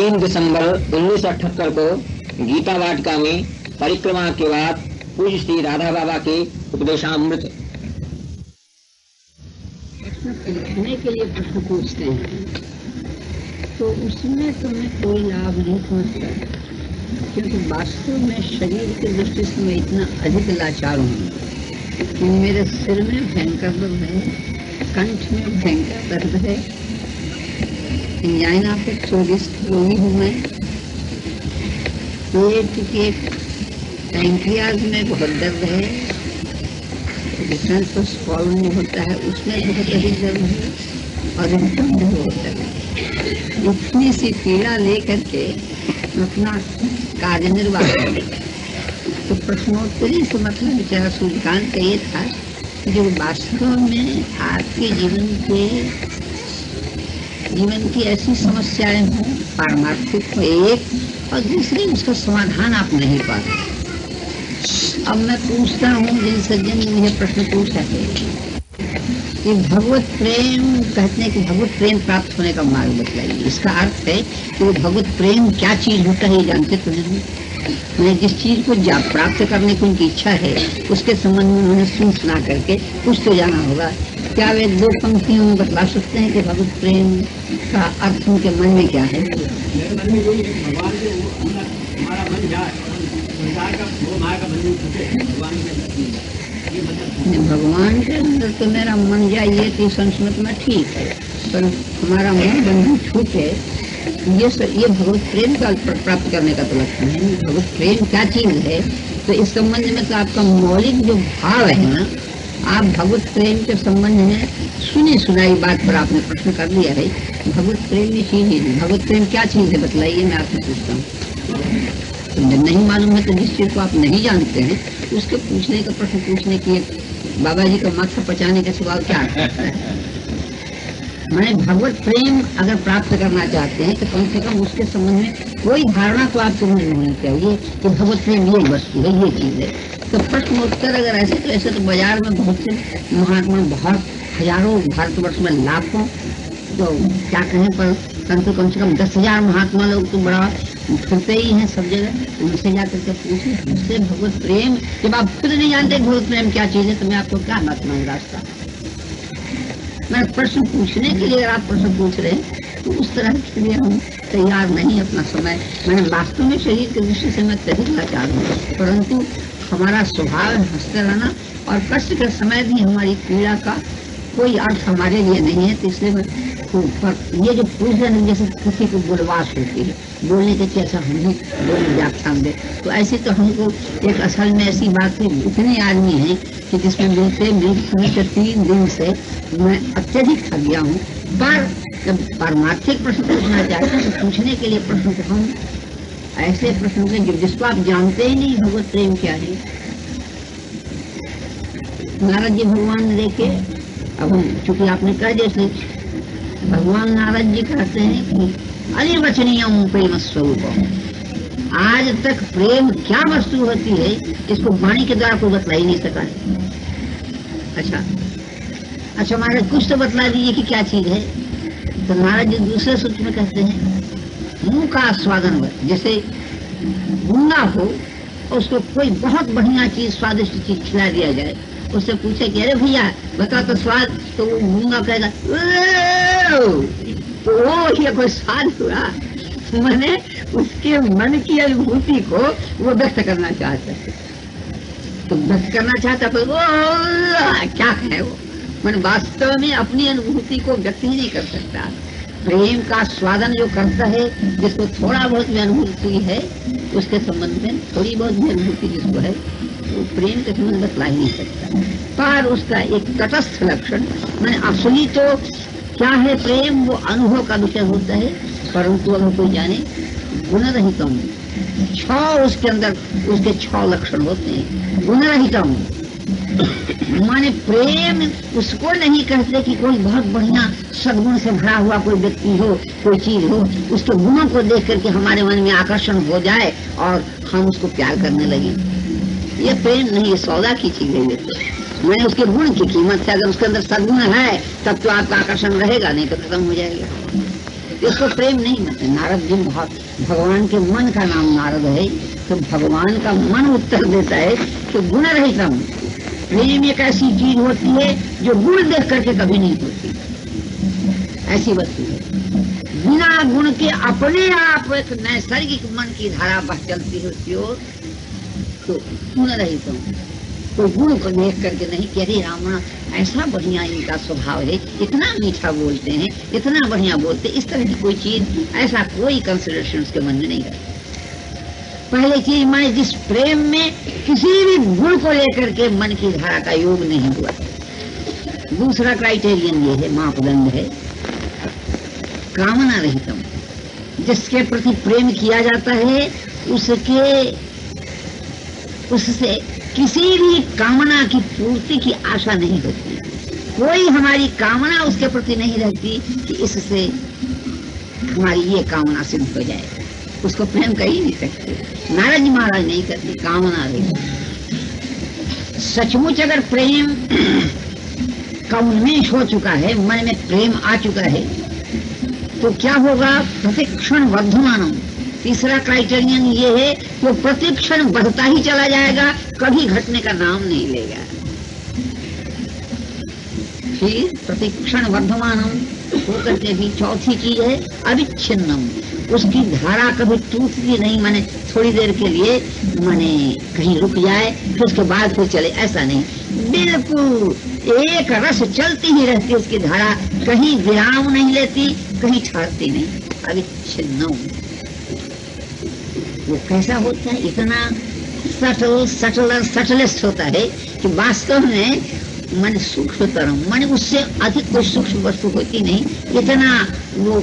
3 दिसंबर 1978 को गीता वाटिका में परिक्रमा के बाद पूज्य श्री राधा बाबा के उपदेशामृत लिखने के लिए प्रश्न पूछते हैं, तो उसमें तो मैं कोई लाभ नहीं समझता, क्योंकि वास्तव में शरीर की दृष्टि से मैं इतना अधिक लाचार हूँ कि मेरे सिर में भयंकर दर्द है, कंठ में भयंकर दर्द है, एंजाइना पे 24 रोगी हूँ मैं, पेट के पैंक्रियाज में बहुत दर्द है, जिसमें तो स्पॉल नहीं होता है उसमें बहुत अधिक दर्द है, और एकदम भी होता है। इतनी सी पीड़ा लेकर के अपना कार्य निर्वाह कर, तो प्रश्नोत्तरी से मतलब बेचारा सूर्यकांत का ये था कि जो वास्तव में आपके जीवन की ऐसी समस्याएं हों, पारमार्थिक हो एक, और दूसरी उसका समाधान आप नहीं पाते। अब मैं पूछता हूँ, जिन सज्जन ने मुझे प्रश्न पूछा है कि भगवत प्रेम, कहते हैं कि भगवत प्रेम प्राप्त होने का मार्ग बतलाइए। इसका अर्थ है कि वो भगवत प्रेम क्या चीज होता है ये जानते तो नहीं। मैं जिस चीज को प्राप्त करने की उनकी इच्छा है उसके संबंध में उन्होंने सुना करके कुछ तो जाना होगा। क्या वे 2 पंक्तियों में बतला सकते हैं कि भगवत प्रेम का अर्थ उनके मन में क्या है? भगवान के अंदर तो मेरा मन जाइए तो संस्मृत में ठीक है, पर हमारा मन बंधन छूटे, ये भगवत प्रेम का प्राप्त करने का तो लक्षण है। भगवत प्रेम क्या चीज है, तो इस संबंध में तो आपका मौलिक जो भाव है ना, आप भगवत प्रेम के संबंध में सुनी सुनाई बात पर आपने प्रश्न कर लिया है। भगवत प्रेम ये चीज है, भगवत प्रेम क्या चीज है बताइए, मैं आपसे पूछता हूँ। जब नहीं मालूम है तो जिस चीज को आप नहीं जानते हैं उसके पूछने का, प्रश्न पूछने की बाबा जी का माथा पचाने का सवाल क्या है? मैंने भगवत प्रेम अगर प्राप्त करना चाहते हैं तो कम से कम उसके संबंध में कोई धारणा तो आपके मन में होनी चाहिए कि भगवत प्रेम ये वस्तु है, ये चीज है। तो प्रश्न उत्तर अगर ऐसे तो बाजार में बहुत से महात्मा, बहुत हजारों, भारतवर्ष में लाखों, तो क्या कहें, पर कम से कम 10,000 महात्मा लोग तो बड़ा फिरते ही हैं सब जगह। उनसे जाकर के पूछिए, हमसे भगवत प्रेम, जब आप खुद नहीं जानते भगवत प्रेम क्या चीज है तो मैं आपको क्या बताऊँ रास्ता? मैं प्रश्न पूछने के लिए, अगर आप प्रश्न पूछ रहे हैं तो उस तरह के लिए हम तैयार नहीं अपना समय। मैंने वास्तव में शरीर की दृष्टि से मैं तभी लाचार हूँ, परंतु हमारा स्वभाव हंसते रहना, और कष्ट के समय भी हमारी पीड़ा का कोई अर्थ हमारे लिए नहीं है। तो इसलिए ये जो पूछ रहे हैं, जैसे किसी को बुलवास होती है बोलने के, ऐसा हम भी बोले व्याख्यान दे, तो ऐसे तो हमको एक असल में ऐसी बात है, इतने आदमी हैं कि जिसमें मिलते 3 दिन से मैं अत्यधिक थक गया हूँ। पर जब पारमार्थिक प्रश्न पूछना चाहते हैं तो पूछने के लिए प्रश्न को हम ऐसे प्रश्न के जिसको आप जानते ही नहीं भगवत प्रेम क्या है। नारद जी भगवान ने देखे, अब हम चूंकि आपने कह दिया, भगवान नारद जी कहते हैं कि अनिर्वचनीयम प्रेम स्वरूप, आज तक प्रेम क्या वस्तु होती है इसको वाणी के द्वारा कोई बतला ही नहीं सका है। अच्छा महाराज कुछ तो बतला दीजिए कि क्या चीज है। तो नारद जी दूसरे सूत्र में कहते हैं, मुंह का आस्वादन हो, जैसे गूंगा हो उसको कोई बहुत बढ़िया चीज, स्वादिष्ट चीज खिला दिया जाए, उससे पूछे कि अरे भैया बता तो स्वाद, तो वो गूंगा कहेगा तो ये कोई स्वाद हुआ। मैंने उसके मन की अनुभूति को वो व्यक्त करना चाहता है, तो व्यक्त करना चाहता तो क्या है वो, मैंने वास्तव में अपनी अनुभूति को व्यक्त ही नहीं कर सकता। प्रेम का स्वादन जो करता है, जिसको थोड़ा बहुत भी अनुभूति है, उसके संबंध में थोड़ी बहुत भी अनुभूति जिसको है, वो प्रेम के संबंध बतला ही नहीं सकता। पर उसका एक तटस्थ लक्षण, मैंने असली तो क्या है प्रेम, वो अनुभव का विषय होता है, परंतु अगर कोई जाने गुणरहितम, 6 उसके अंदर उसके 6 लक्षण होते हैं। गुणरहितम माने प्रेम उसको नहीं कहते कि कोई बहुत बढ़िया सद्गुण से भरा हुआ कोई व्यक्ति हो, कोई चीज हो, उसके गुणों को देख करके हमारे मन में आकर्षण हो जाए और हम उसको प्यार करने लगे। ये प्रेम नहीं, ये सौदा की चीज है। मैंने उसके गुण की कीमत से, अगर उसके अंदर सद्गुण है तब तो आपका आकर्षण रहेगा, नहीं तो खत्म हो जाएगा। इसको प्रेम नहीं मानते। नारद जी भगवान के मन का नाम नारद है, तो भगवान का मन उत्तर देता है कि गुण रहितम। प्रेम एक ऐसी चीज होती है जो गुण देख करके कभी नहीं होती, ऐसी वस्तु है। बिना गुण के अपने आप एक नैसर्गिक मन की धारा बह चलती है उसकी ओर, तो गुण रहितम। तो गुण को देख करके नहीं कि अरे रावण ऐसा बढ़िया इनका स्वभाव है, इतना मीठा बोलते हैं, इतना बढ़िया बोलते, इस तरह की कोई चीज, ऐसा कोई कंसिडरेशन उसके मन में नहीं रहता। पहले चीज मैं जिस प्रेम में किसी भी गुण को लेकर के मन की धारा का योग नहीं हुआ। दूसरा क्राइटेरियन ये है, मापदंड है कामना रहितम। जिसके प्रति प्रेम किया जाता है उससे किसी भी कामना की पूर्ति की आशा नहीं होती। कोई हमारी कामना उसके प्रति नहीं रहती कि इससे हमारी ये कामना सिद्ध हो जाए, उसको प्रेम कर ही नहीं सकते। नारद जी महाराज नहीं करती, कामना रही। सचमुच अगर प्रेम का उन्मेष हो चुका है, मन में प्रेम आ चुका है, तो क्या होगा? प्रतिक्षण वर्धमानम। तीसरा क्राइटेरियन ये है कि प्रतिक्षण बढ़ता ही चला जाएगा, कभी घटने का नाम नहीं लेगा। फिर प्रतिक्षण वर्धमानम होकर के भी चौथी चीज है अविच्छिन्नम। उसकी धारा कभी टूटती नहीं, माने थोड़ी देर के लिए माने कहीं रुक जाए फिर उसके बाद फिर चले, ऐसा नहीं। बिल्कुल एक रस चलती ही रहती है उसकी धारा, कहीं विराम नहीं लेती, कहीं ठहरती नहीं। अविच्छिन्नम वो कैसा होता है? इतना सटलेस्ट होता है कि वास्तव में मन सूक्ष्मतरम, मन उससे अधिक कोई सूक्ष्म वस्तु होती नहीं। इतना वो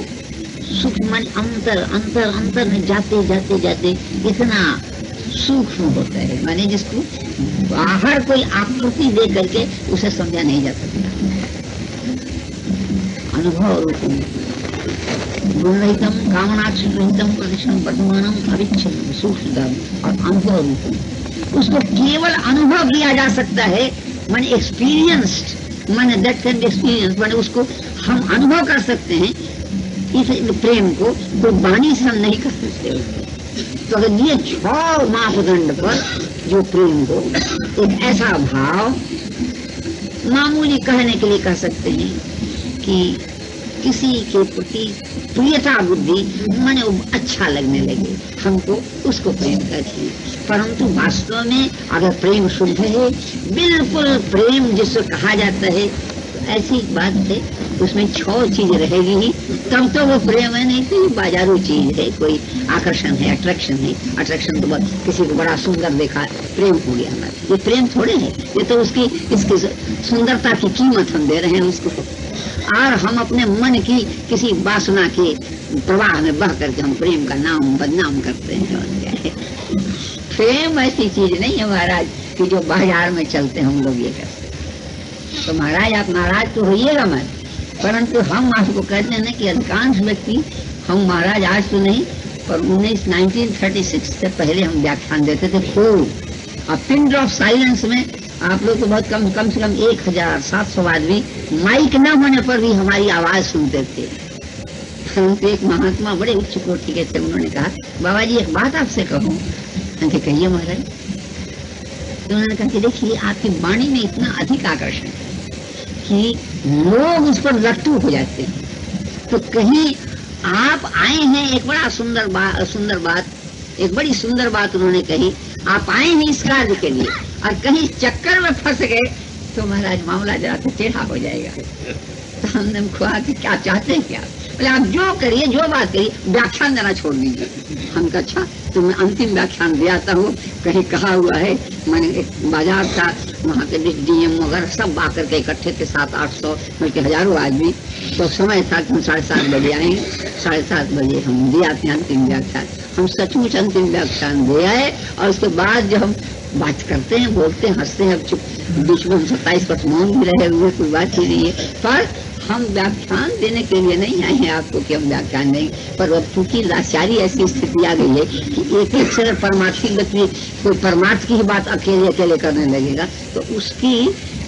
सूक्ष्म मन अंतर में जाते जाते जाते इतना सूक्ष्म होता है, माने जिसको बाहर कोई आकृति दे करके उसे समझा नहीं जा सकता। अनुभव रूपम गुणरहितम कामनाक्षरहितम प्रतिक्षण वर्तमानम अविच्छिन्नम सूक्ष्मतम और अनुभव रूपम। उसको केवल अनुभव किया जा सकता है, माने एक्सपीरियंस्ड, माने दैट कैन बी एक्सपीरियंस, माने उसको हम अनुभव कर सकते हैं। इस प्रेम को कोई वाणी से हम नहीं कर सकते। तो अगर ये 6 मापदंड पर जो प्रेम को एक ऐसा भाव, मामूली कहने के लिए कह सकते हैं कि किसी के प्रति प्रियता बुद्धि माने अच्छा लगने लगे, हमको उसको प्रेम करते हैं। परंतु वास्तव में अगर प्रेम शुद्ध है, बिल्कुल प्रेम जिसको कहा जाता है, ऐसी बात है उसमें 6 चीज रहेगी ही, तब तो वो प्रेम है, नहीं तो बाजारू चीज है, कोई आकर्षण है, अट्रैक्शन है। अट्रैक्शन तो बस किसी को बड़ा सुंदर देखा प्रेम हो गया हमारा, ये प्रेम थोड़े है, ये तो इसकी सुंदरता की कीमत हम दे रहे हैं उसको, और हम अपने मन की किसी वासना के प्रवाह में बह करके हम प्रेम का नाम बदनाम करते हैं। और क्या है, प्रेम ऐसी चीज नहीं है महाराज कि जो बाजार में चलते हम लोग ये करते। तो महाराज आप नाराज तो होइएगा मत, परंतु हम आपको कहते हैं ना कि अधिकांश व्यक्ति, हम महाराज आज तो नहीं पर 1936 से पहले हम व्याख्यान देते थे खूब। और पिन ऑफ साइलेंस में आप लोग तो बहुत कम से कम 1700 आदमी माइक न होने पर भी हमारी आवाज सुनते थे। परंतु एक महात्मा बड़े उच्च कोटि के थे, उन्होंने कहा बाबा जी एक बात आपसे कहूँ। कहिए महाराज। तो उन्होंने कहा कि देखिए आपकी वाणी में इतना अधिक आकर्षण है कि लोग उस पर लट्टू हो जाते हैं। तो कहीं आप आए हैं, एक बड़ा सुंदर बात, एक बड़ी सुंदर बात उन्होंने कही, आप आए हैं इस कार्य के लिए और कहीं चक्कर में फंस गए तो महाराज मामला जरा तो टेढ़ा हो जाएगा। तो हमने कहा कि क्या चाहते हैं, क्या बोले आप जो करिए, जो बात करिए, व्याख्यान देना छोड़ दीजिए। हम कहा अच्छा तो मैं अंतिम व्याख्यान दे आता हूँ। कहीं कहा हुआ है, मैंने एक बाजार था, वहाँ के डीएम वगैरह सब आकर के इकट्ठे थे, 700-800 बल्कि हजारों आदमी। तो समय था कि हम 7:30 बजे आएंगे, 7:30 बजे हम दे आते हैं अंतिम व्याख्यान। हम सचमुच अंतिम व्याख्यान दे आए और उसके बाद जब हम बात करते हैं, बोलते हैं, हंसते हैं, अब चुप बीच में हम 27 वर्ष मौन भी रहे हुए, कोई बात ही नहीं है। पर हम व्याख्यान देने के लिए नहीं आए हैं आपको कि हम व्याख्यान देंगे, पर अब चूंकि लाचारी ऐसी स्थिति आ गई है कि एक से परमार्थी व्यक्ति कोई परमार्थ की ही बात अकेले करने लगेगा, तो उसकी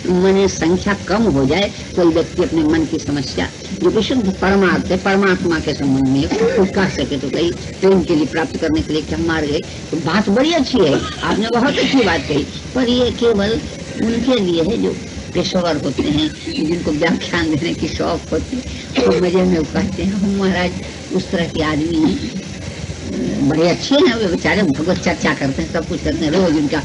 माने संख्या कम हो जाए, कोई व्यक्ति अपने मन की समस्या जो विशुद्ध परमार्थ है, परमात्मा के संबंध में कोई कह सके तो कहीं प्रेम के लिए प्राप्त करने के लिए क्या मार गए, तो बात बड़ी अच्छी है, आपने बहुत अच्छी बात कही। पर ये केवल उनके लिए है जो पेशेवर होते हैं, जिनको व्याख्यान देने की शौक होती है, तो मजे में वो कहते हैं हम महाराज उस तरह के आदमी हैं, बड़े अच्छे हैं वे बेचारे, भगवत चर्चा करते हैं, सब कुछ करते हैं, रोज उनका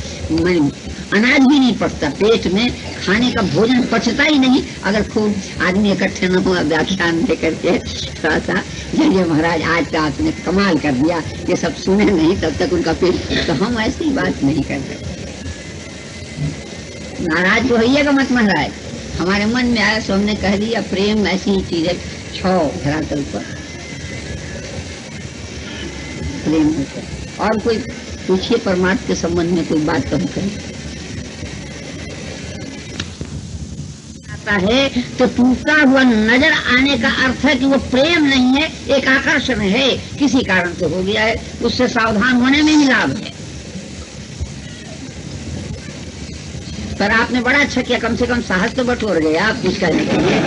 अनाज भी नहीं पचता, पेट में खाने का भोजन पचता ही नहीं अगर खूब आदमी इकट्ठे न हो व्याख्यान दे करके थोड़ा सा जय महाराज आज तो आपने कमाल कर दिया, ये सब सुने नहीं तब तक उनका पेट, तो हम ऐसी बात नहीं करते। नाराज तो होइएगा मत महाराज, हमारे मन में आया सो हमने कह दिया, प्रेम ऐसी ही चीज है, छो धरातल पर प्रेम होता है। और कोई पूछिए परमार्थ के संबंध में कोई बात कम करें आता है तो टूटा हुआ नजर आने का अर्थ है कि वो प्रेम नहीं है, एक आकर्षण है, किसी कारण से हो गया है, उससे सावधान होने में ही लाभ है। पर आपने बड़ा अच्छा किया, कम से कम साहस तो बटोर गए आप कुछ करने के लिए।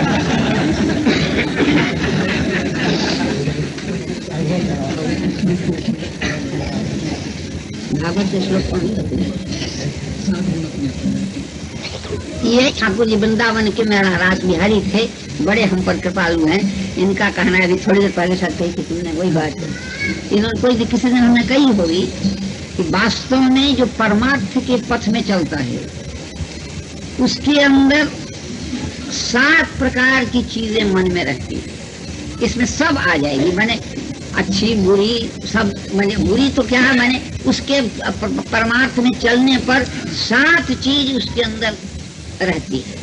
भागवत के श्लोक ये ठाकुर जी वृंदावन के मेरा रास बिहारी थे, बड़े हम पर कृपालु हैं। इनका कहना है, थोड़ी देर पहले साथ कही कि तुमने वही बात है, इन्होंने कोई किसी ने हमने कही होगी कि वास्तव में जो परमार्थ के पथ में चलता है उसके अंदर 7 प्रकार की चीजें मन में रहती है, इसमें सब आ जाएगी, माने अच्छी बुरी सब, माने बुरी तो क्या है, माने उसके परमार्थ में चलने पर 7 चीज उसके अंदर रहती है।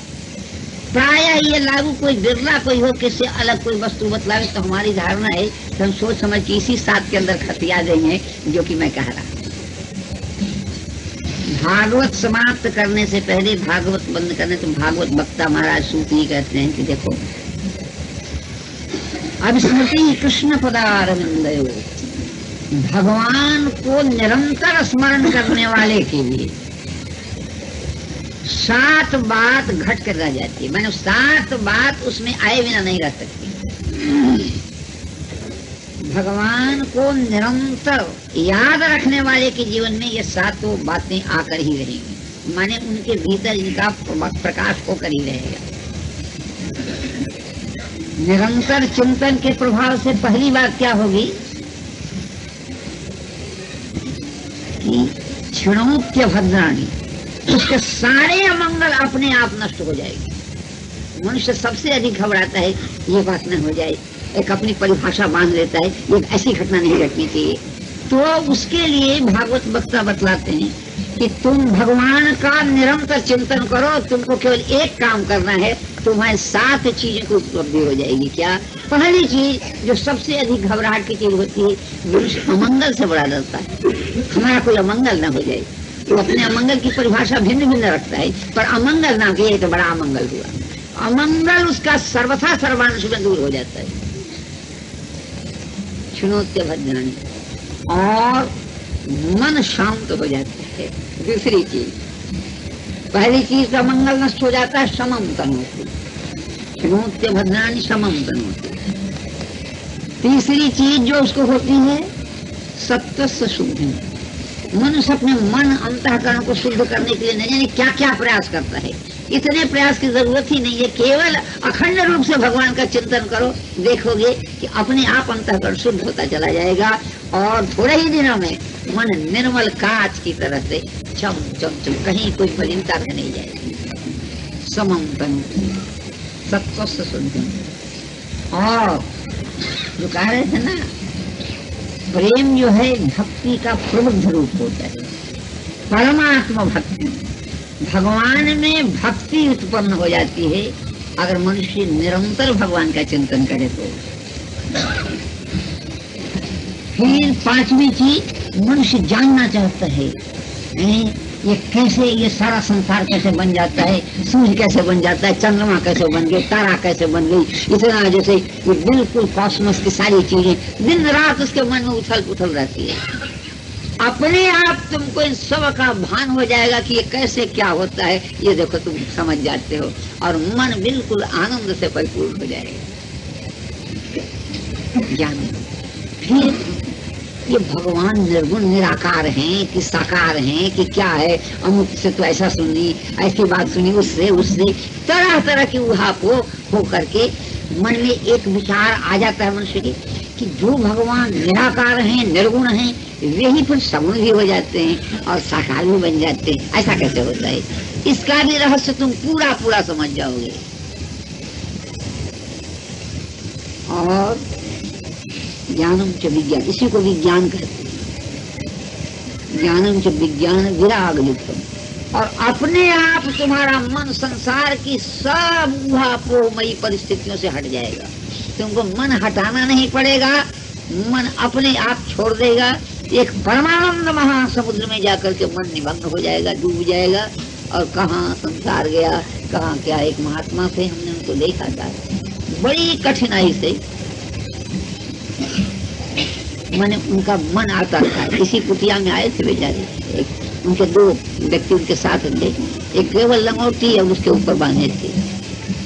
प्रायः ये लागू कोई बिरला कोई हो, किससे अलग कोई वस्तु बतलावे तो हमारी धारणा है कि हम सोच समझ के इसी 7 के अंदर खतिया देंगे जो कि मैं कह रहा। भागवत समाप्त करने से पहले, भागवत बंद करने तो भागवत वक्ता महाराज सूत ही कहते हैं कि देखो अब स्मृति कृष्ण पदारविंदयो, भगवान को निरंतर स्मरण करने वाले के लिए 7 बात घट कर रह जाती है, मैंने 7 बात उसमें आए बिना नहीं रह सकती। भगवान को निरंतर याद रखने वाले के जीवन में ये 7 बातें आकर ही रहेंगी, माने उनके भीतर इनका प्रकाश होकर ही रहेगा। निरंतर चिंतन के प्रभाव से पहली बात क्या होगी कि क्षणोत्य भद्राणी, उसके सारे अमंगल अपने आप नष्ट हो जाएगी। मनुष्य सबसे अधिक घबराता है ये बात न हो जाए, एक अपनी परिभाषा बांध लेता है, ये ऐसी घटना नहीं घटनी चाहिए। तो उसके लिए भागवत वक्ता बतलाते हैं कि तुम भगवान का निरंतर चिंतन करो, तुमको केवल एक काम करना है, तुम्हारे 7 चीजों की उपलब्धि हो जाएगी। क्या? पहली चीज जो सबसे अधिक घबराहट की चीज होती है, मनुष्य अमंगल से बड़ा डरता है, हमारा कोई अमंगल न हो जाए। वो अपने अमंगल की परिभाषा भिन्न भिन्न रखता है, पर अमंगल ना किए तो बड़ा अमंगल हुआ। अमंगल उसका सर्वथा सर्वांश में दूर हो जाता है। क्षणोत्य भद्राणी, और मन शांत हो जाता है। दूसरी चीज, पहली चीज का मंगल नष्ट हो जाता है, समम तनोति, क्षणोत्य भद्राणी समम तनोति। तीसरी चीज जो उसको होती है, सत्वस्य शुद्धि, मनुष्य अपने मन अंतःकरण को शुद्ध करने के लिए नहीं जाने क्या क्या प्रयास करता है। इतने प्रयास की जरूरत ही नहीं है, केवल अखंड रूप से भगवान का चिंतन करो, देखोगे कि अपने आप अंतःकरण शुद्ध होता चला जाएगा, और थोड़े ही दिनों में मन निर्मल कांच की तरह से चम चम चम, कहीं कोई मलिनता में नहीं जाएगी। समम तनु सत्वस्य शुद्धि। और जो कह रहे थे ना, प्रेम जो है भक्ति का प्रबुद्ध रूप होता है, परमात्मा भक्ति, भगवान में भक्ति उत्पन्न हो जाती है अगर मनुष्य निरंतर भगवान का चिंतन करे तो। फिर 5वीं चीज, मनुष्य जानना चाहता है ये कैसे, ये सारा संसार कैसे बन जाता है, सूर्य कैसे बन जाता है, चंद्रमा कैसे बन गए, तारा कैसे बन गई, इतना जैसे ये बिल्कुल कॉस्मोस की सारी चीजें दिन रात उसके मन में उथल पुथल रहती है। अपने आप तुमको इन सब का भान हो जाएगा कि ये कैसे क्या होता है, ये देखो तुम समझ जाते हो, और मन बिल्कुल आनंद से परिपूर्ण हो जाएगा। ज्ञान फिर ये भगवान निर्गुण निराकार हैं कि साकार हैं कि क्या है, अमुक से तो ऐसा सुनी, ऐसी बात सुनी, उससे तरह तरह की उहापोह हो करके मन में एक विचार आ जाता है मनुष्य की कि जो भगवान निराकार हैं, निर्गुण हैं, वे ही फिर सगुण भी हो जाते हैं और साकार भी बन जाते हैं। ऐसा कैसे होता है? इसका भी रहस्य तुम पूरा पूरा समझ जाओगे। और ज्ञानम च विज्ञान, इसी को विज्ञान कहते हैं। ज्ञानम च विज्ञान विराग युक्तम, और अपने आप तुम्हारा मन संसार की सब उहापोहमयी परिस्थितियों से हट जाएगा। तुमको मन हटाना नहीं पड़ेगा, मन अपने आप छोड़ देगा। एक परमानंद महासमुद्र में जाकर के मन निमग्न हो जाएगा, डूब जाएगा। और कहाँ संसार गया, कहाँ क्या। एक महात्मा थे, हमने उनको देखा था, बड़ी कठिनाई से मैंने उनका मन आता था। इसी कुटिया में आए थे बेचारे, उनके दो व्यक्ति उनके साथ थे, एक केवल लंगोटी और उसके ऊपर बांधे थे।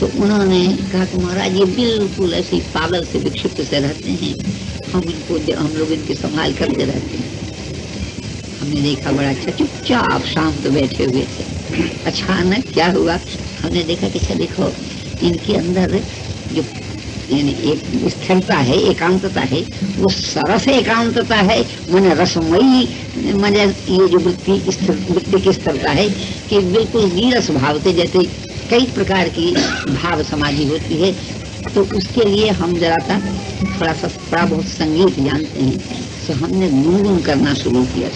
तो उन्होंने कहा कि महाराज ये बिल्कुल ऐसे पागल से विक्षिप्त से रहते हैं, हम लोग इनकी संभाल करते रहते हैं। हमने देखा बड़ा अच्छा चुपचाप शांत बैठे हुए थे। अचानक क्या हुआ, हमने देखा कि अच्छा देखो इनके अंदर जो यानी एक स्थिरता है, एकांतता है, वो सरस एकांतता है, मन रसमयी, मन ये जो वृत्ति की स्थिरता है कि बिल्कुल नीरस भाव से, जैसे कई प्रकार की भाव समाधि होती है। तो उसके लिए हम जरा सा थोड़ा बहुत संगीत जानते हैं, तो हमने गुनगुन करना शुरू किया।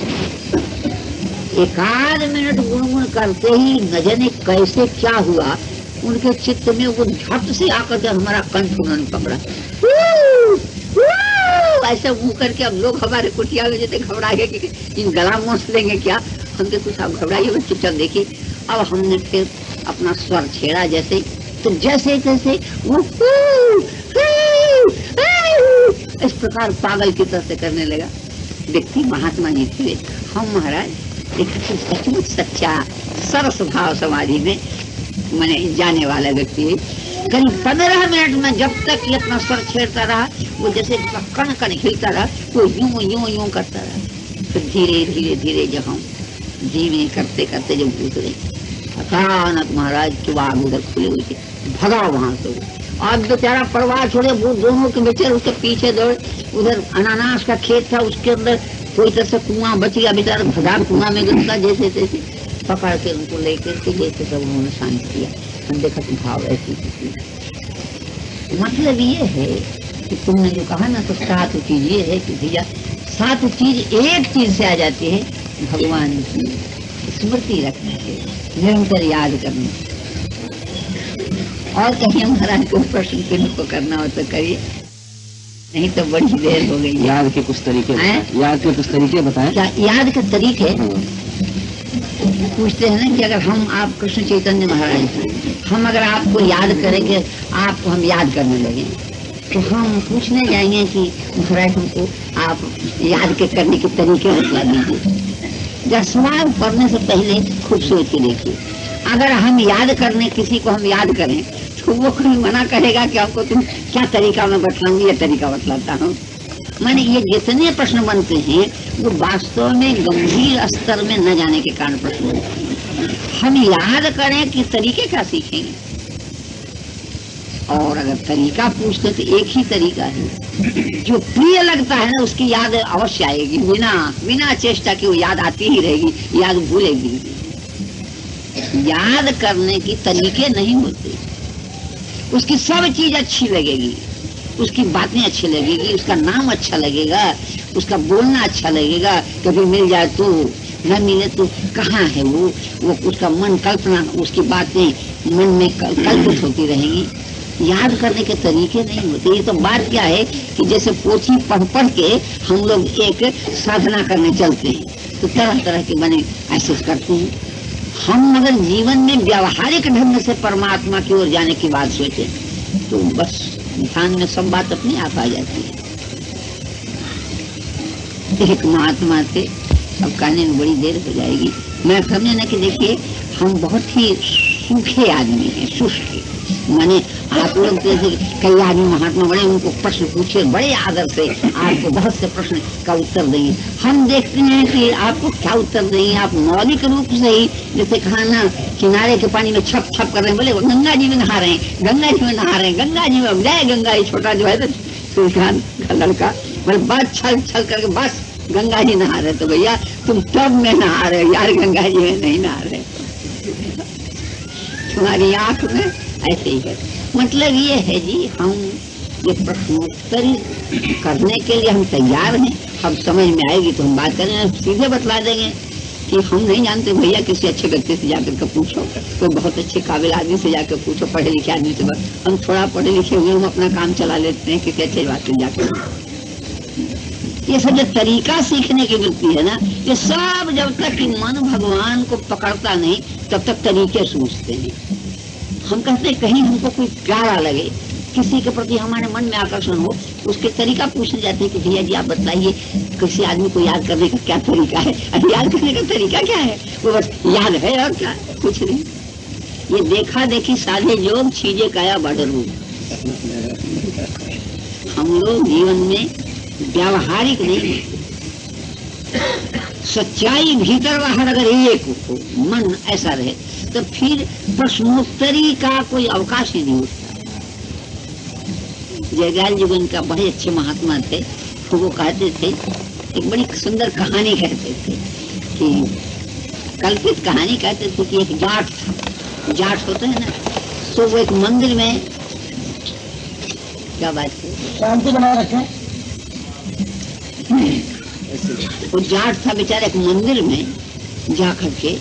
एक आध मिनट गुनगुन करते ही न जाने कैसे क्या हुआ, उनके चित्त में वो झट से आकर के हमारा कंठ उन्होंने पकड़ा। ऐसे मुंह करके अब लोग हमारे कुटिया में जैसे घबरा गए कि इन गला मोच लेंगे क्या। हमने कुछ आप घबराइए, चुपचाप देखिए। अब हमने फिर अपना स्वर छेड़ा जैसे, तो जैसे जैसे वो इस प्रकार पागल की तरह से करने लगा। व्यक्ति महात्मा जी थे, हम महाराज एक सचमुच सच्चा सरस भाव समाधि में मैंने जाने वाला व्यक्ति है। करीब 15 मिनट में जब तक ये अपना स्वर छेड़ता रहा, वो जैसे कण कण हिलता रहा, वो यूं यूं यूं करता रहा। फिर धीरे धीरे धीरे जब हम धीमे करते करते जब उतरे, अचानक महाराज की बाग उधर खुली हुई थी, भगा वहां से। आज बेचारा परवाह छोड़े, वो दोनों के बेचारे उसके पीछे दौड़े। उधर अनानास का खेत था, उसके अंदर कोई तरह से कुआं बच गया, बेचारा भगा कुआं में घुसा। जैसे तैसे पकड़ के उनको लेकर के जैसे सब उन्होंने शांत किया। हम देखा कि भाव ऐसी मतलब ये है कि तुमने जो कहा ना, तो 7 चीज ये है कि भैया 7 चीज एक चीज से आ जाती है, भगवान की स्मृति रखने के, निरंतर याद करने। और कहीं महाराज को प्रश्न चिन्ह को करना हो तो करिए, नहीं तो बड़ी देर हो गई। याद के कुछ तरीके, याद के कुछ तरीके बताएं। क्या याद के तरीके पूछते हैं ना कि अगर हम आप कृष्ण चैतन्य महाराज, हम अगर आपको याद करेंगे, आपको हम याद करने लगे, तो हम पूछने जाएंगे कि महाराज हमको आप याद के करने के तरीके बतला दीजिए। जब सवाल पढ़ने से पहले खूब सोच के देखिए। अगर हम याद करने, किसी को हम याद करें, तो वो कोई मना करेगा कि आपको तुम क्या तरीका मैं बतलाऊंगी, ये तरीका बतलाता हूँ। मैंने ये जितने प्रश्न बनते हैं वो वास्तव में गंभीर स्तर में न जाने के कारण प्रश्न बनते हैं। हम याद करें कि तरीके क्या सीखेंगे, और अगर तरीका पूछते तो एक ही तरीका है, जो प्रिय लगता है ना उसकी याद अवश्य आएगी, बिना चेष्टा की वो याद आती ही रहेगी, याद भूलेगी। याद करने की तरीके नहीं होते, उसकी सब चीज अच्छी लगेगी, उसकी बातें अच्छी लगेगी, उसका नाम अच्छा लगेगा, उसका बोलना अच्छा लगेगा। कभी मिल जाए तो, न मिले तो कहाँ है वो उसका मन कल्पना, उसकी बातें मन में कल्पित होती रहेंगी। याद करने के तरीके नहीं होते। ये तो बात क्या है कि जैसे पोथी पढ़ पढ़ के हम लोग एक साधना करने चलते हैं, तो तरह तरह के बने ऐसे करते हैं। हम अगर जीवन में व्यावहारिक ढंग से परमात्मा की ओर जाने की बात सोचे, तो बस ध्यान में सब बात अपने आप आ जाती है। एक महात्मा थे, अब कहने में बड़ी देर हो जाएगी। मैं समझे ना कि देखिए हम बहुत ही सूखे आदमी हैं, शुष्क। माने आप लोग जैसे कई आदमी महात्मा बड़े, उनको प्रश्न पूछे बड़े आदर से, आपको बहुत से प्रश्न का उत्तर देंगे। हम देखते हैं कि आपको क्या उत्तर देंगे। आप मौलिक रूप से ही जैसे कहा ना, किनारे के पानी में छप छप कर रहे हैं, बोले गंगा जी में नहा रहे हैं, गंगा जी में नहा रहे हैं, गंगा जी में जय गंगा। ये छोटा जो है सुल्तान का लड़का बोले बस छल छल करके बस गंगा जी नहा रहे। तो भैया तुम टब में नहा रहे हो यार, गंगा जी में नहीं नहा रहे। तुम्हारी आंख में ऐसे ही है। मतलब ये है जी, हम ये प्रश्नोत्तरी करने के लिए हम तैयार हैं। अब समझ में आएगी तो हम बात करें, सीधे बतला देंगे कि हम नहीं जानते भैया, किसी अच्छे व्यक्ति से जाकर के पूछो, कोई बहुत अच्छे काबिल आदमी से जाकर पूछो, पढ़े लिखे आदमी से। हम थोड़ा पढ़े लिखे हुए हम अपना काम चला लेते हैं किसी अच्छे बात से जाकर। ये सब जो तरीका सीखने की वृत्ति है ना, ये सब जब तक कि मन भगवान को पकड़ता नहीं तब तक तरीके सूझते हैं। हम कहते हैं कहीं हमको कोई प्यारा लगे, किसी के प्रति हमारे मन में आकर्षण हो, उसके तरीका पूछने जाते हैं कि भैया जी आप बताइए किसी आदमी को याद करने का क्या तरीका है। अरे याद करने का तरीका क्या है, वो बस याद है और क्या, कुछ नहीं। ये देखा देखी साधे योग चीजें काया बढ़ रूप। हम लोग जीवन में व्यावहारिक नहीं, सच्चाई भीतर बाहर अगर एक हो, मन ऐसा रहे तो फिर प्रश्नोत्तरी का कोई अवकाश ही नहीं होता। जयदयाल जी उनका बड़े अच्छे महात्मा थे, तो वो कहते थे, एक बड़ी सुंदर कहानी कहते थे कि कल्पित कहानी कहते थे कि एक जाट था, जाट होते हैं ना, तो वो एक मंदिर में, क्या बात है, शांति बनाए रखें। वो जाट था बेचारा, एक मंदिर में जा करके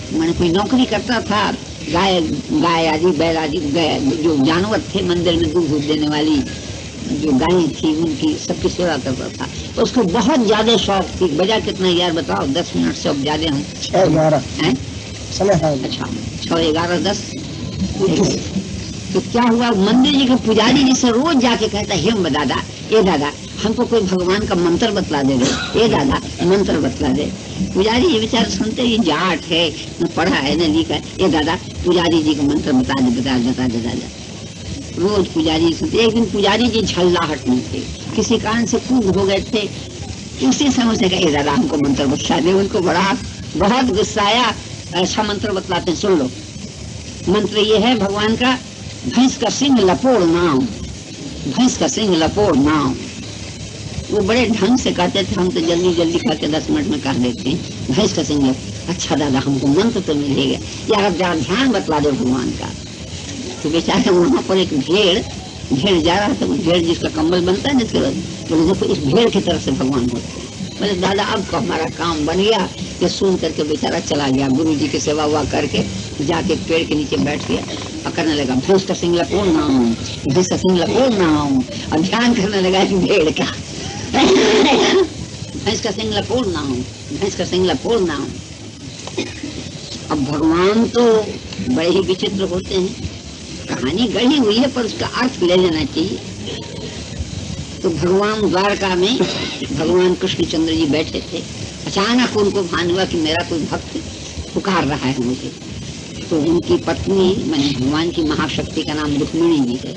मैंने कोई नौकरी करता था, गाय आदि बैल आदि जो जानवर थे मंदिर में दूध देने वाली जो गायें थी उनकी सबकी सेवा करता था। तो उसको बहुत ज्यादा शौक थी। बजा कितना यार बताओ, 10 मिनट से अब ज्यादा हम 6-11 समय है। अच्छा 6-11-10। तो क्या हुआ, मंदिर जी के पुजारी जी से रोज जाके कहता, हे दादा, ये दादा हमको कोई भगवान का मंत्र बतला दे, ये दादा मंत्र बतला दे। पुजारी जी बेचारे सुनते, ये जाट है, न पढ़ा है न लिखा है, ये दादा पुजारी जी का मंत्र बता दे बता दे बता दे दादा। रोज पुजारी सुनते। एक दिन पुजारी जी झल्लाहट में थे, किसी कारण से कूद हो गए थे। उसी समय से कहा, ये दादा हमको मंत्र बतला दे। उनको बड़ा बहुत गुस्सा आया। अच्छा मंत्र बतलाते, सुन लो। मंत्र ये है भगवान का, भैंस का सिंह लपोड़ नाम, भैंस का सिंह लपोड़ नाम। वो बड़े ढंग से कहते थे, हम तो जल्दी जल्दी करके 10 मिनट में कह देते हैं, भैंस का सिंह। अच्छा दादा हमको मंत्र तो मिलेगा यार, अब जरा ध्यान बतला दो भगवान का। तो बेचारे वहाँ पर एक भेड़ जा रहा था, भेड़ जिसका कंबल बनता है ना, तो देखो इस भेड़ की तरफ से भगवान होते हैं। बोले दादा अब तो हमारा काम बन गया। ये सुन करके बेचारा चला गया, गुरु जी की सेवा हुआ करके जाके पेड़ के नीचे बैठ गया और करने लगा, भैंस का सिंह लपोड़ नाम, भैंस का सिंह लपोड़ नाम। और ध्यान करने लगा कि भेड़ का, भैंस का सिंह लपोड़ नाम, भैंस का सिंह लपोड़ नाम। अब भगवान तो बड़े ही विचित्र होते हैं। कहानी गढ़ी हुई है पर उसका अर्थ ले लेना चाहिए। तो भगवान द्वारका में भगवान कृष्णचंद्र जी बैठे थे। अचानक उनको भान हुआ कि मेरा कोई भक्त पुकार रहा है मुझे। तो उनकी पत्नी मैंने भगवान की महाशक्ति का नाम रुक्मिणी जी है,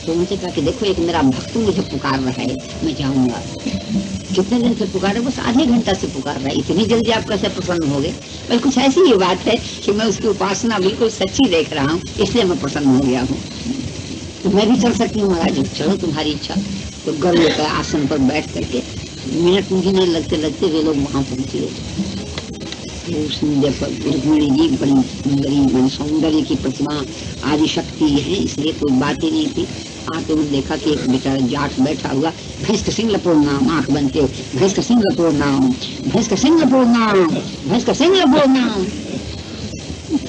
तो उनसे कहा कि देखो एक मेरा भक्त मुझे पुकार रहा है, मैं जाऊंगा। कितने दिन से पुकार है, बस आधे घंटा से पुकार रहा है, इतनी जल्दी आप कैसे प्रसन्न हो गए। बस कुछ ऐसी ही बात है कि मैं उसकी उपासना बिल्कुल सच्ची देख रहा हूँ, इसलिए मैं प्रसन्न हो गया हूँ। तो मैं भी चल सकती हूँ महाराज, चलो तुम्हारी इच्छा। तो गर्व का आसन पर बैठ करके मिनट महीने लगते लगते वे लोग वहाँ पहुँचे। उसने देखो रुक्मिणी जी बड़ी सुंदरी, सौंदर्य की प्रतिमा, आदि शक्ति है, इसलिए कोई बात ही नहीं थी। आके उन्होंने देखा कि एक बेचारा जाट बैठा हुआ, भैंस का सिंह लपोड़ नाम, आंख बन के भैंस का सिंह लपोड़ नाम, भैंस का सिंह लपोड़ नाम, भैंस का सिंह लपोड़ नाम।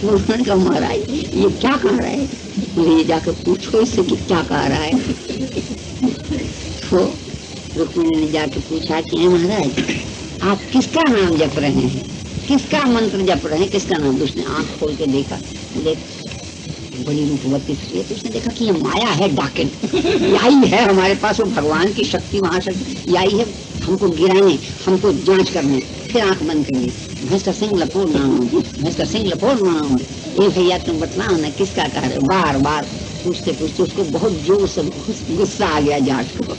उन्होंने कहा महाराज ये क्या कह रहा है, मुझे ये जाकर पूछो इससे कि क्या कह रहा है। तो रुक्मिणी ने जाके पूछा कि महाराज आप किसका नाम जप रहे हैं, किसका मंत्र जप रहे हैं, किसका नाम। तो उसने आंख खोल के देखा, बड़ी रूपवती स्त्री है। तो उसने देखा कि ये माया है, डाकिन आई है हमारे पास, वो भगवान की शक्ति महाशक्ति आई है हमको गिराने, हमको जांच करने। फिर आंख बंद कर ली। भैंस का सिंग लपोड़ना, भैंस का सिंग लपोड़ना। ये भैया तुम बतलाओ ना किसका कह रहे हो? बार बार पूछते पूछते उसको बहुत जोर से गुस्सा आ गया जाट को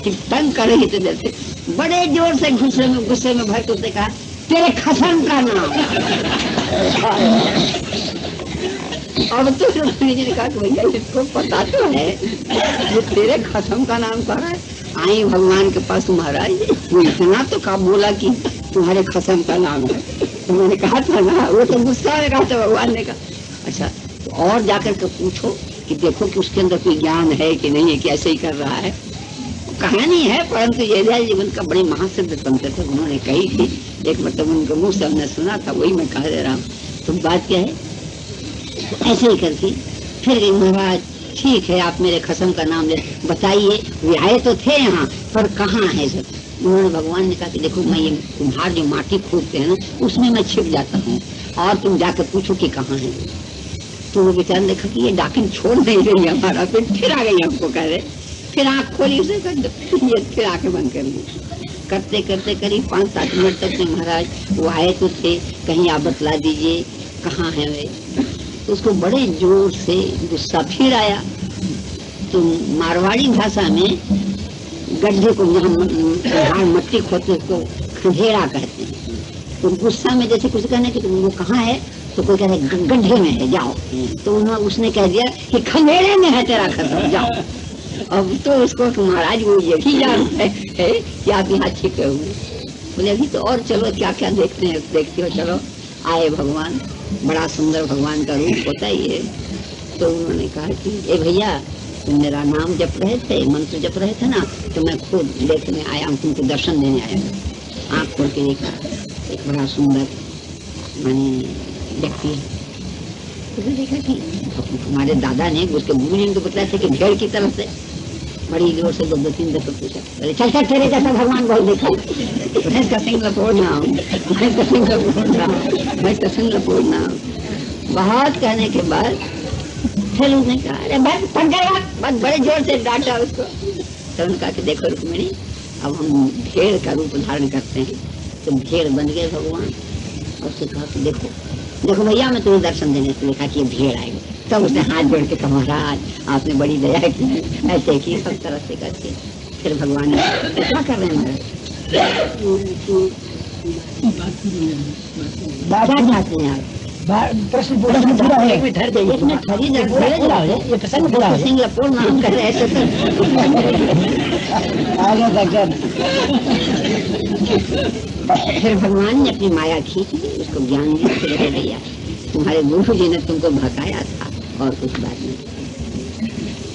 कि तंग कर रही थी। जैसे बड़े जोर से गुस्से में भर के उसने कहा, तेरे खसम का नाम। अब तो जी ने कहा कि भैया इसको पता तो है ये तेरे खसम का नाम कह रहा है। आई भगवान के पास महाराज, वो इतना तो का बोला कि तुम्हारे खसम का नाम है। तो मैंने कहा था ना, वो तो गुस्सा में कहा था। भगवान ने कहा अच्छा तो और जाकर के पूछो कि देखो कि उसके अंदर कोई ज्ञान है कि नहीं है, कि ऐसे ही कर रहा है। कहानी है परंतु ये जीवन का बड़े महासिद्ध तंत्र थे, उन्होंने कही थी। एक मतलब उनके मुंह से हमने सुना था, वही मैं कह दे रहा हूँ। तो बात क्या है, तो ऐसे ही करके फिर गई। महाराज ठीक है, आप मेरे खसम का नाम ले बताइए, वे आए तो थे यहाँ पर कहाँ है सब? उन्होंने भगवान ने कहा कि देखो मैं ये कुम्हार जो माटी खोदते हैं ना, उसमें मैं छिप जाता हूँ और तुम जाकर पूछो कि कहाँ है। तो वो बेचारा ने देखा कि ये डाकिन छोड़ नहीं रही हमारा, फिर आ गई हमको कह रहे। फिर आँख खोली उसे, ये फिर आंखें बंद कर ली। करते करते करीब 5-7 मिनट तक महाराज वो आए तो थे, कहीं आप बतला दीजिए कहाँ है वे। तो उसको बड़े जोर से गुस्सा फिर आया। तो मारवाड़ी भाषा में गड्ढे को जहाँ मट्टी खोदते उसको खंडेरा कहते हैं। तो गुस्सा में जैसे कुछ कहने की तो वो कहाँ है, तो कोई कह रहे गड्ढे में है जाओ। तो उसने कह दिया कि खंडेरे में है तेरा खसम, जाओ। अब तो उसको महाराज वो यही जानते है कि आप यहाँ छिपे हुए। बोले अभी तो और चलो क्या क्या देखते हैं, देखते हो चलो। आए भगवान, बड़ा सुंदर भगवान का रूप होता ही है। तो उन्होंने कहा कि ए भैया तुम मेरा नाम जप रहे थे, मंत्र जप रहे थे ना, तो मैं खुद देखने आया हूँ, तुमको दर्शन देने आया हूँ। आँख खोल के देखा, एक बड़ा सुंदर माने व्यक्ति है। तो देखा कि हमारे दादा ने उसके गुरु जी को बताया था कि भेड़ की तरफ से बड़ी जोर से 2-3 दफे पूछा, अरे चल चल तेरे जैसा भगवान बहुत देखा। भैंस का सिंग लपोड़ना, भैंस का सिंग लपोड़ना, भैंस का सिंग लपोड़ना। बहुत कहने के बाद फिर उसने कहा अरे भाई थक जाएगा, बस बड़े जोर से डांटा उसको। तो उन्होंने कहा कि देखो रुक्मिणी, अब हम भेड़ का रूप धारण करते हैं। तो भेड़ बन गए भगवान। और उससे कहा कि देखो देखो भैया मैं तुम्हें दर्शन देने से देखा कि ये भेड़ आएगा। तब उसने हाथ जोड़ के कहा महाराज आपने बड़ी दया की, ऐसे की सब तरह से करके। फिर भगवान ने क्या कर रहे हैं महाराज, क्या चाहते हैं आप? प्रश्न पूरा है, एक मिनट ठहर जाइए, ये प्रसंग पूरा है। सिंह लपोड़ नाम कर रहे ऐसे फिर भगवान ने अपनी माया खींच ली, उसको ज्ञान दिया कि भैया तुम्हारे गुरु जी ने तुमको भगाया था और कुछ बात नहीं।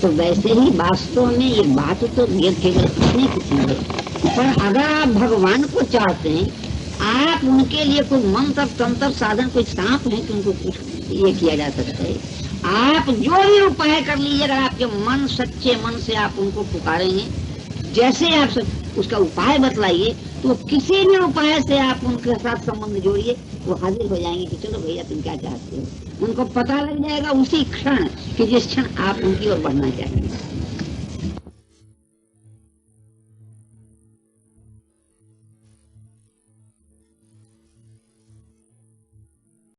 तो वैसे ही वास्तव में ये बात तो ये केवल इतनी कुछ है, पर अगर आप भगवान को चाहते हैं, आप उनके लिए कोई मंत्र तंत्र साधन कोई सांप है कि उनको कुछ ये किया जा सकता है। आप जो भी उपाय कर लीजिए, अगर आपके मन सच्चे मन से आप उनको पुकारेंगे, जैसे आप उसका उपाय बतलाइए, तो किसी भी उपाय से आप उनके साथ संबंध जोड़िए, वो हाजिर हो जाएंगे कि चलो भैया तुम क्या चाहते हो। उनको पता लग जाएगा उसी क्षण कि जिस क्षण आप उनकी ओर बढ़ना चाहेंगे।